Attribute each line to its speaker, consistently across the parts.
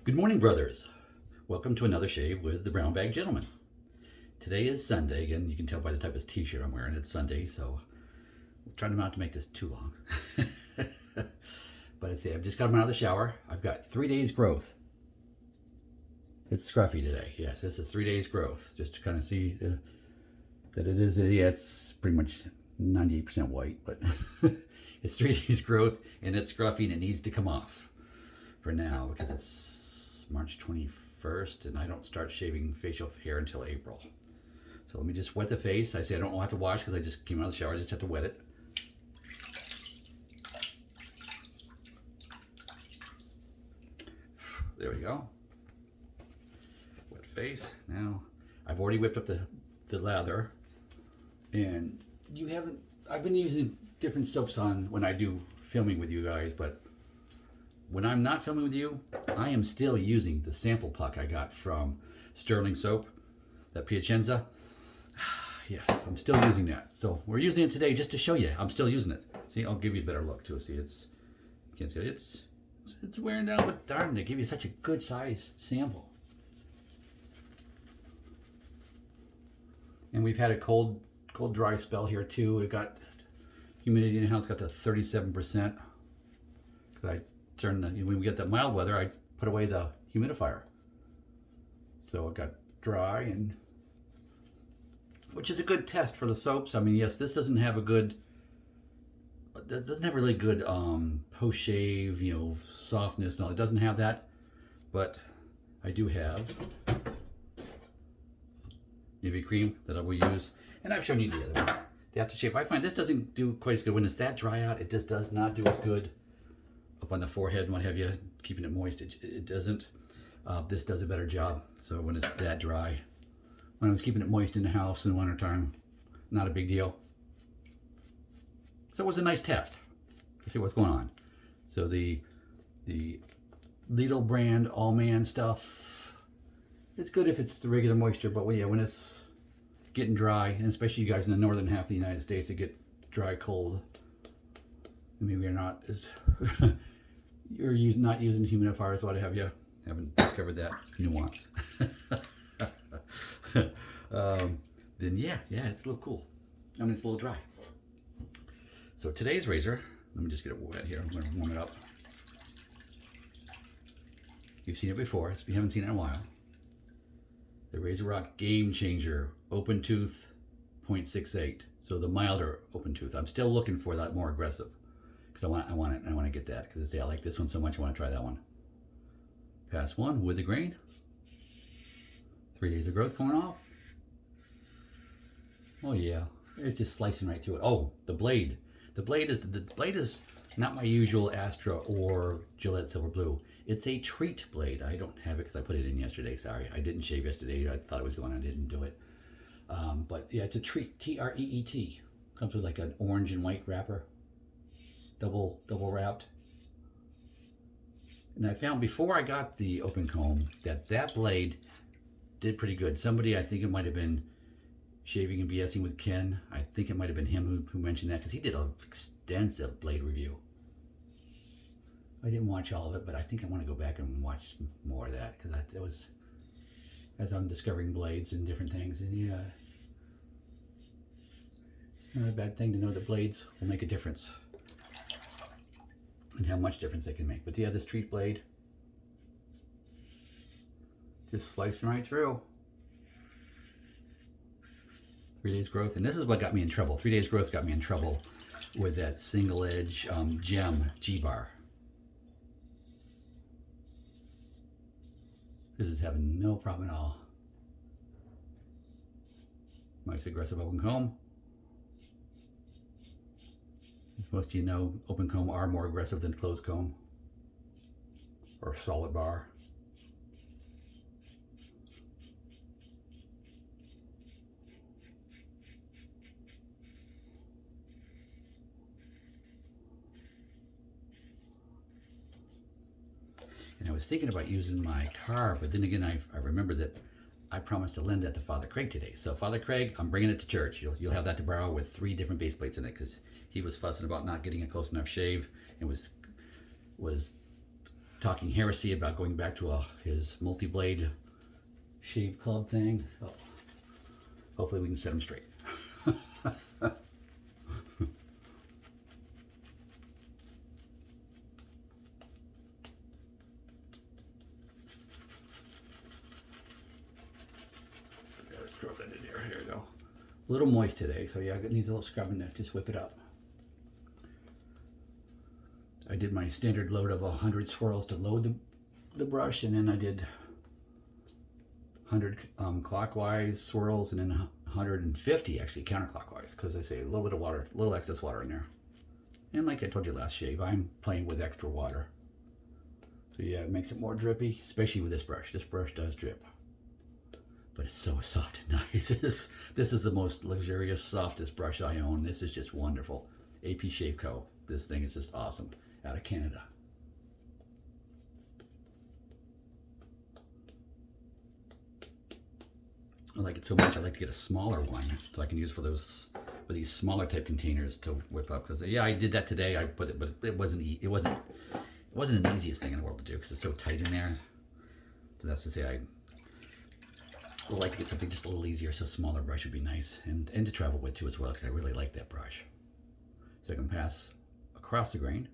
Speaker 1: Good morning, brothers. Welcome to another shave with the Brown Bag Gentleman. Today is Sunday. Again, you can tell by the type of t-shirt I'm wearing. It's Sunday, so we'll try not to make this too long. But I say I've just got them out of the shower. I've got 3 days growth. It's scruffy today. Yes, this is 3 days growth. Just to kind of see that it is. Yeah, it's pretty much 98% white, but it's 3 days growth, and it's scruffy, and it needs to come off for now because it's March 21st, and I don't start shaving facial hair until April. So let me just wet the face. I say I don't have to wash because I just came out of the shower. I just have to wet it. There we go. Wet face. Now, I've already whipped up the lather, and you haven't, I've been using different soaps on when I do filming with you guys, but when I'm not filming with you, I am still using the sample puck I got from Sterling Soap, that Piachenza. Yes, I'm still using that. So we're using it today just to show you I'm still using it. See, I'll give you a better look too. See, you can't see it. It's wearing down, but darn, they give you such a good size sample. And we've had a cold dry spell here too. It got humidity in the house got to 37%. I turned when we get that mild weather, I put away the humidifier. So it got dry, and which is a good test for the soaps. I mean, yes, this doesn't have really good post shave, softness. No, it doesn't have that, but I do have Nivea cream that I will use, and I've shown you the other one, the aftershave. I find this doesn't do quite as good when it's that dry out. It just does not do as good up on the forehead and what have you, keeping it moist. It doesn't. This does a better job. So when it's that dry, when I was keeping it moist in the house in the wintertime, not a big deal. So it was a nice test to see what's going on. So the Lidl brand All Man stuff, it's good if it's the regular moisture, but yeah, when it's getting dry, and especially you guys in the northern half of the United States, it get dry cold. Maybe you're not as you're not using humidifiers, what have you. Haven't discovered that nuance. Then yeah, it's a little cool. I mean, it's a little dry. So today's razor, let me just get it wet here. I'm going to warm it up. You've seen it before, if you haven't seen it in a while. The Razor Rock Gamechanger Open Tooth 0.68. So the milder open tooth. I'm still looking for that more aggressive, because I want to get that, because I like this one so much. I want to try that one. Pass one with the grain. 3 days of growth coming off. Oh yeah, it's just slicing right through it. Oh, the blade. The blade is not my usual Astra or Gillette Silver Blue. It's a Treet blade. I don't have it because I put it in yesterday. Sorry, I didn't shave yesterday. I thought it was going on. I didn't do it. But yeah, it's a Treet. T-R-E-E-T. Comes with like an orange and white wrapper. Double wrapped. And I found before I got the open comb that blade did pretty good. Somebody, I think it might have been Shaving and BSing with Ken. I think it might have been him who mentioned that, because he did an extensive blade review. I didn't watch all of it, but I think I want to go back and watch more of that, because that was, as I'm discovering blades and different things. And yeah, it's not a bad thing to know that blades will make a difference, and how much difference they can make. But yeah, this Treet blade, just slicing right through. 3 days growth, and this is what got me in trouble. 3 days growth got me in trouble with that single edge gem G-bar. This is having no problem at all. Nice aggressive open comb. As most of you know, open comb are more aggressive than closed comb or solid bar. And I was thinking about using my car, but then again, I remember that I promised to lend that to Father Craig today. So Father Craig, I'm bringing it to church. You'll have that to borrow with 3 different base plates in it, because he was fussing about not getting a close enough shave and was talking heresy about going back to his multi-blade shave club thing. So hopefully we can set him straight. Scrub that in there. Here we go. A little moist today, so yeah, it needs a little scrubbing there. Just whip it up. I did my standard load of 100 swirls to load the brush, and then I did 100 clockwise swirls, and then 150 actually counterclockwise, because I say a little bit of water, a little excess water in there. And like I told you last shave, I'm playing with extra water. So yeah, it makes it more drippy, especially with this brush. This brush does drip. But it's so soft and nice. This is the most luxurious, softest brush I own. This is just wonderful. AP Shave Co. This thing is just awesome. Out of Canada. I like it so much. I like to get a smaller one so I can use for these smaller type containers to whip up. Because yeah, I did that today. I put it, but it wasn't an easiest thing in the world to do because it's so tight in there. So that's to say, I would like to get something just a little easier. So a smaller brush would be nice, and to travel with too as well, because I really like that brush. So I can pass across the grain.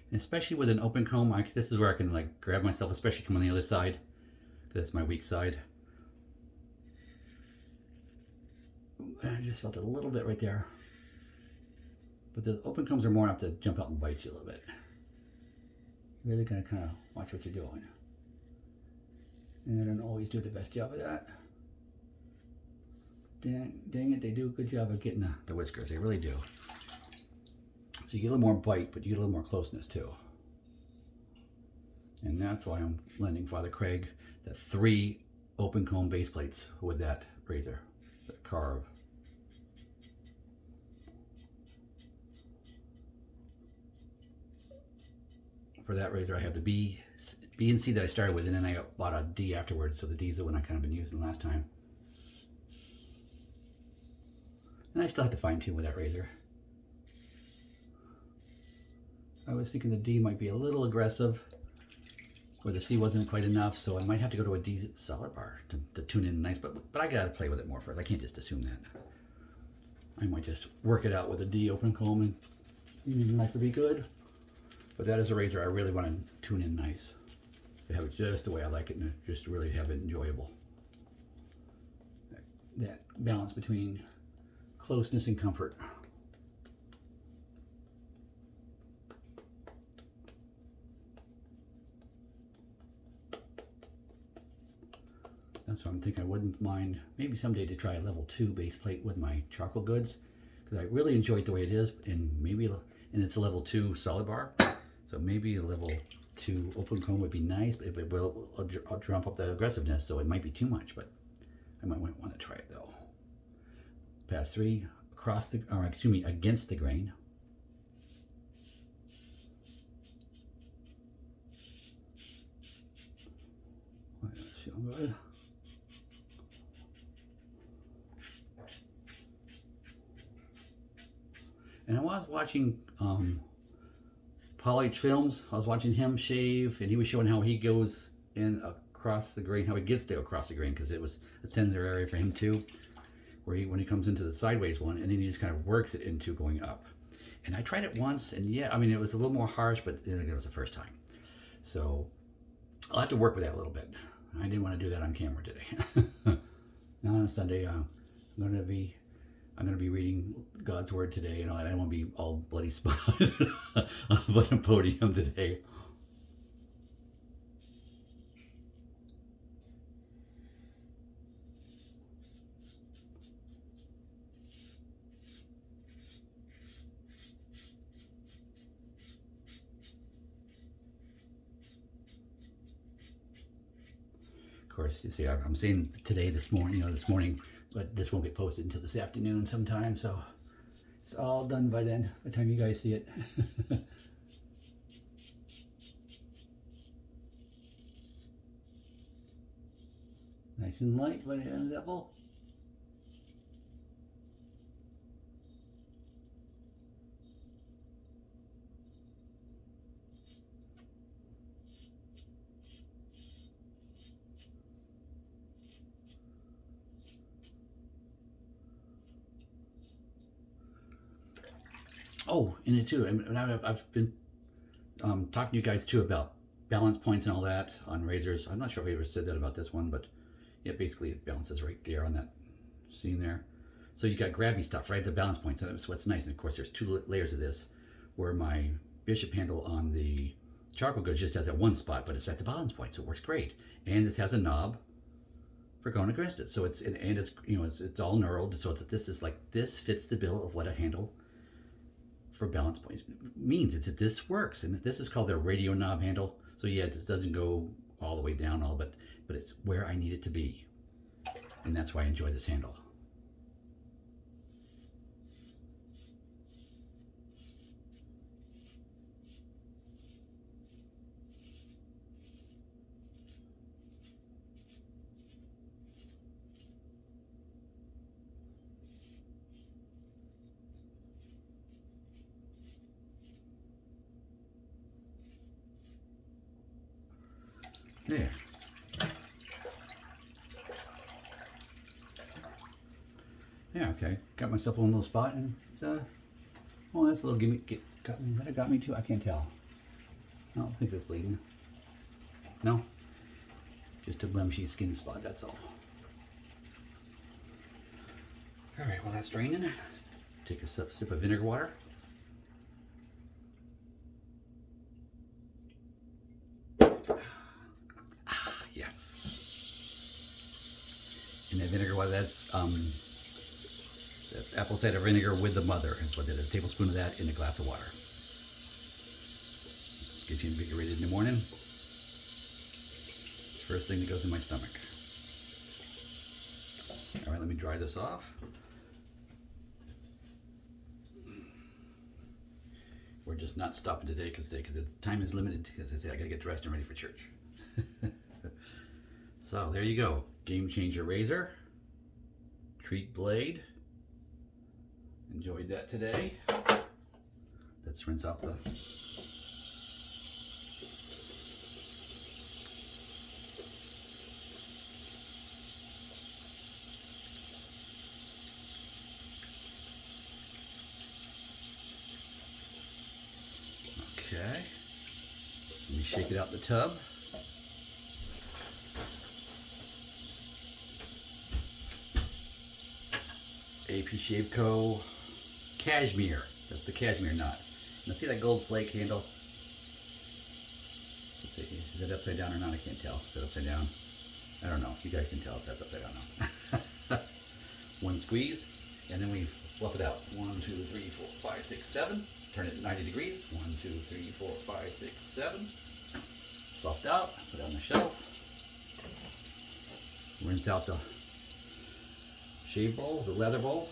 Speaker 1: And especially with an open comb, this is where I can like grab myself, especially come on the other side, because that's my weak side. I just felt it a little bit right there. But the open combs are more apt to jump out and bite you a little bit. You're really gonna kind of watch what you're doing. And I don't always do the best job of that. Dang it, they do a good job of getting the whiskers, they really do. So you get a little more bite, but you get a little more closeness too. And that's why I'm lending Father Craig the 3 open comb base plates with that razor, that carve. For that razor, I have the B and C that I started with, and then I bought a D afterwards. So the D's the one I kind of been using last time. And I still have to fine tune with that razor. I was thinking the D might be a little aggressive, or the C wasn't quite enough, so I might have to go to a D solid bar to tune in nice, but I gotta play with it more first. I can't just assume that. I might just work it out with a D open comb and life would be good. But that is a razor I really want to tune in nice. To have it just the way I like it, and just to really have it enjoyable. That balance between closeness and comfort. That's why I'm thinking I wouldn't mind maybe someday to try a level 2 base plate with my charcoal goods, because I really enjoy it the way it is, and it's a level 2 solid bar, so maybe a level 2 open comb would be nice, but I'll jump up the aggressiveness, so it might be too much, but I might want to try it though. Pass 3 against the grain. Good. And I was watching Paul H. Films. I was watching him shave, and he was showing how he goes in across the grain, how he gets to across the grain, because it was a tender area for him too, where when he comes into the sideways one, and then he just kind of works it into going up. And I tried it once, and yeah, I mean, it was a little more harsh, but it was the first time. So I'll have to work with that a little bit. I didn't want to do that on camera today. Now on Sunday, I'm gonna be reading God's word today, and all that. I don't want to be all bloody spotted on the podium today. Of course, you see, I'm saying this morning, but this won't get posted until this afternoon sometime, so it's all done by then, by the time you guys see it. Nice and light by the devil. Oh, and it too, and I've been talking to you guys too about balance points and all that on razors. I'm not sure if I ever said that about this one, but yeah, basically it balances right there on that scene there. So you got grabby stuff, right? The balance points. And that's what's nice. And of course, there's two layers of this, where my bishop handle on the charcoal goods just has that one spot, but it's at the balance point, so it works great. And this has a knob for going against it. So it's it's all knurled. So this is like, this fits the bill of what a handle for balance points means. This works, and this is called their radio knob handle. So yeah, it doesn't go all the way down, but it's where I need it to be, and that's why I enjoy this handle. There. Yeah, okay. Got myself a little spot, and well, that's a little got me. That got me too. I can't tell. I don't think that's bleeding. No, just a blemishy skin spot. That's all. All right. Well, that's draining. Take a sip of vinegar water. Yes. And that vinegar water, that's apple cider vinegar with the mother. That's what I did. A tablespoon of that in a glass of water. Gets you invigorated in the morning. First thing that goes in my stomach. All right, let me dry this off. We're just not stopping today because the time is limited. Because I gotta get dressed and ready for church. So there you go. Gamechanger razor, Treet blade. Enjoyed that today. Let's rinse out the. Okay. Let me shake it out in the tub. AP Shave Co. Cashmere. That's the cashmere knot. Now see that gold flake handle? Is that upside down or not? I can't tell. Is that upside down? I don't know. You guys can tell if that's upside down or not. One squeeze, and then we fluff it out. 1, 2, 3, 4, 5, 6, 7. Turn it 90 degrees. 1, 2, 3, 4, 5, 6, 7. Fluffed out. Put it on the shelf. Rinse out the shave bowl, the leather bowl.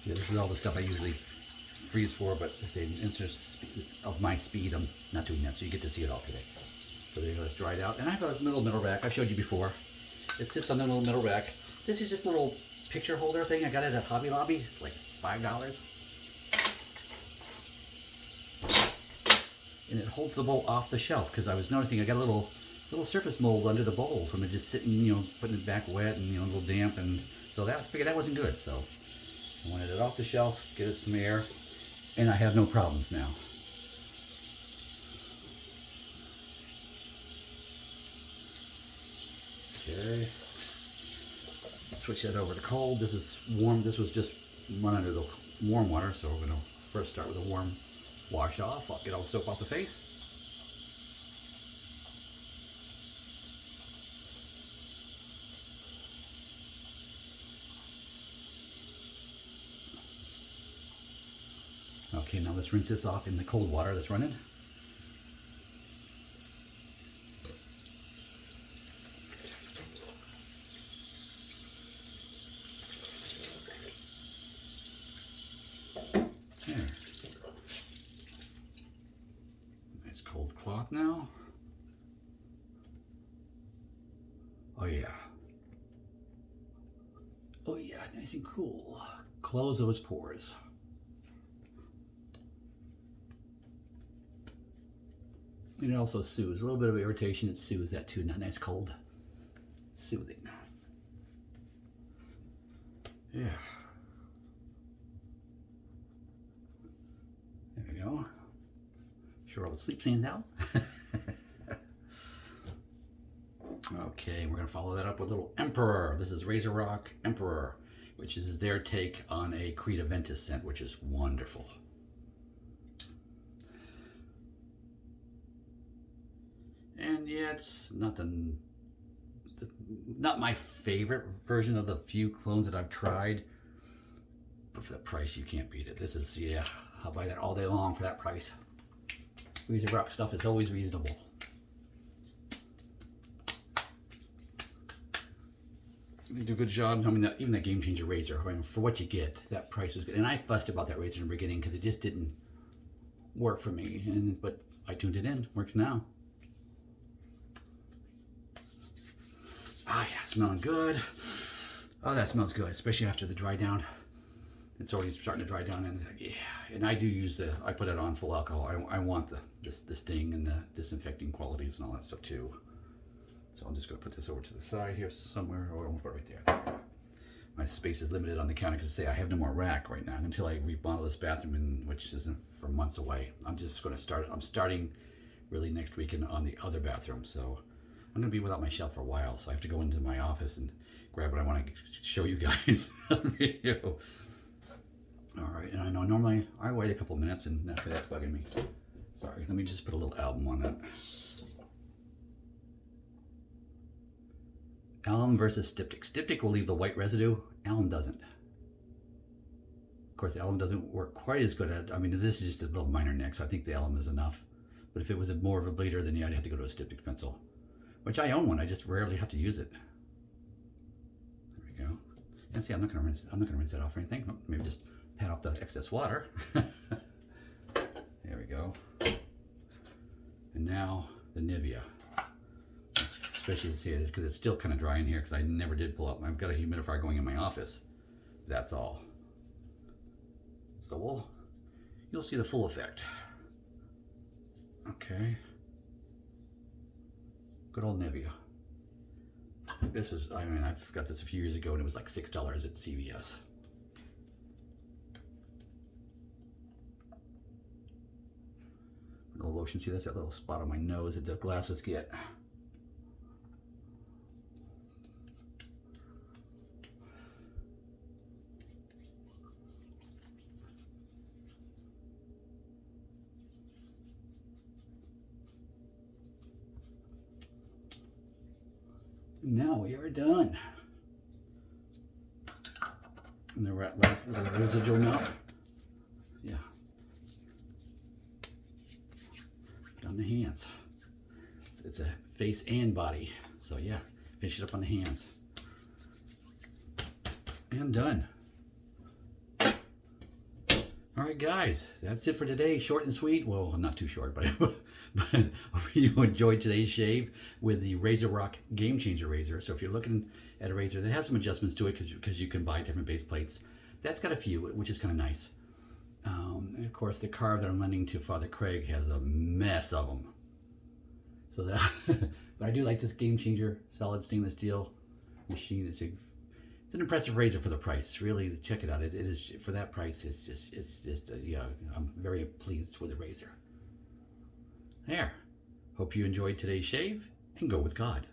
Speaker 1: Yeah, this is all the stuff I usually freeze for, but in interest of my speed, I'm not doing that, so you get to see it all today. So there you go, it's dried out. And I have a little middle rack. I've showed you before. It sits on the little middle rack. This is just a little picture holder thing. I got it at Hobby Lobby, like $5. And it holds the bowl off the shelf, because I was noticing I got a little surface mold under the bowl from it just sitting, putting it back wet and a little damp, and so I figured that wasn't good. So I wanted it off the shelf, get it some air, and I have no problems now. Okay. Switch that over to cold. This is warm. This was just run under the warm water, so we're going to first start with a warm wash off. I'll get all the soap off the face. Okay, now let's rinse this off in the cold water that's running. There. now. Oh yeah. Oh yeah, nice and cool. Close those pores. And it also soothes. A little bit of irritation, it soothes that too. Not nice cold. It's soothing. Yeah. There we go. Sure all the sleep stains out. Okay, we're going to follow that up with a little Emperor. This is Razor Rock Emperor, which is their take on a Creed Aventus scent, which is wonderful. And yeah, it's not not my favorite version of the few clones that I've tried, but for the price, you can't beat it. This is, yeah, I'll buy that all day long for that price. Razor Rock stuff is always reasonable. They do a good job. I mean, even that Gamechanger razor, I mean, for what you get, that price was good. And I fussed about that razor in the beginning because it just didn't work for me. But I tuned it in. Works now. Ah, yeah, smelling good. Oh, that smells good, especially after the dry down. It's already starting to dry down, and yeah. And I do use I put it on full alcohol. I want the sting and the disinfecting qualities and all that stuff too. So I'm just going to put this over to the side here somewhere, or I'll put it right there. My space is limited on the counter because I have no more rack right now until I remodel this bathroom, which isn't for months away. I'm just going to start. I'm starting really next weekend on the other bathroom, so I'm going to be without my shelf for a while. So I have to go into my office and grab what I want to show you guys on video. All right, and I know normally I wait a couple minutes, and that's bugging me. Sorry, let me just put a little Alum on that. Alum versus Styptic. Styptic will leave the white residue. Alum doesn't. Of course, Alum doesn't work quite as good at. I mean, this is just a little minor nick, so I think the Alum is enough. But if it was more of a bleeder, then yeah, I'd have to go to a Styptic pencil, which I own one. I just rarely have to use it. There we go. And see, I'm not gonna rinse that off or anything. Maybe just pat off the excess water. There we go. And now the Nivea. Especially see it because it's still kind of dry in here because I never did pull up. I've got a humidifier going in my office. That's all. So you'll see the full effect. Okay. Good old Nivea. This is, I mean, I've got this a few years ago and it was like $6 at CVS. A little lotion. See, that's that little spot on my nose that the glasses get. Now we are done. And the last little residual now. Yeah. Put on the hands. It's a face and body. So yeah, finish it up on the hands. And done. All right, guys, that's it for today. Short and sweet. Well, not too short, but but I hope you enjoyed today's shave with the Razor Rock Gamechanger razor. So if you're looking at a razor that has some adjustments to it, because you can buy different base plates, that's got a few, which is kind of nice. And of course, the carve that I'm lending to Father Craig has a mess of them. So that, but I do like this Gamechanger solid stainless steel machine. It's an impressive razor for the price. Really, check it out. It is, for that price. It's just yeah. I'm very pleased with the razor. There. Hope you enjoyed today's shave, and go with God.